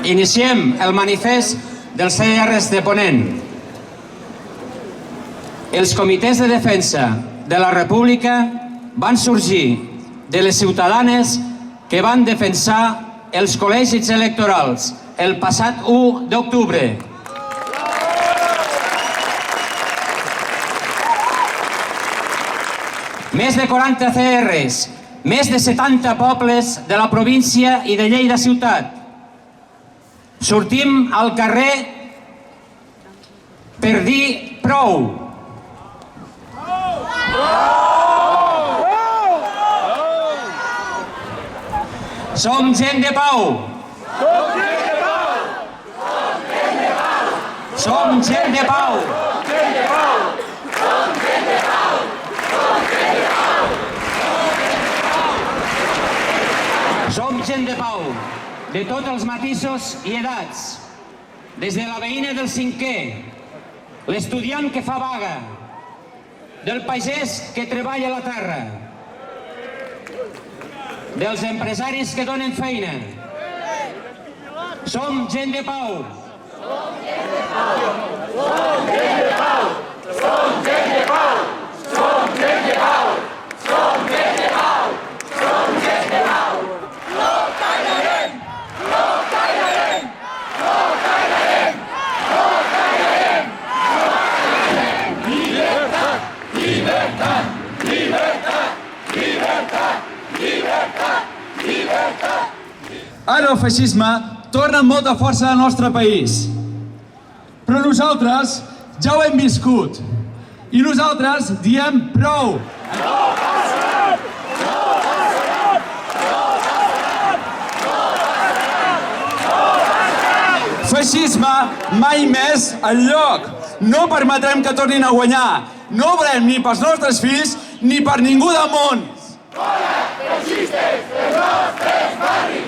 Iniciem el manifest dels CDRs de Ponent. Els comitès de defensa de la República van sorgir de les ciutadanes que van defensar els col·legis electorals el passat 1 d'octubre. Més de 40 CDRs, més de 70 pobles de la província i de Lleida ciutat. Sortim al carrer per dir prou. Som gent de pau. Som gent de pau. Som gent de pau, de tots els matisos i edats, des de la veïna del 5è, l'estudiant que fa vaga, del pagès que treballa la terra, dels empresaris que donen feina. Som gent de pau. Som gent de pau. Som gent de pau. Som gent de pau. Som gent de pau. Som gent de pau. Som gent de pau. No callarem. No callarem. No callarem. No callarem. Llibertat. Llibertat. Llibertat. Llibertat. Llibertat. Llibertat. Ara el feixisme torna amb molta força al nostre país. Però nosaltres ja ho hem viscut. I nosaltres diem prou. No passarà! No passarà! No passarà! No passarà! No passarà! Feixisme mai més enlloc. No permetrem que tornin a guanyar. No volem ni pels nostres fills ni per ningú del món. Fora feixistes dels nostres barris!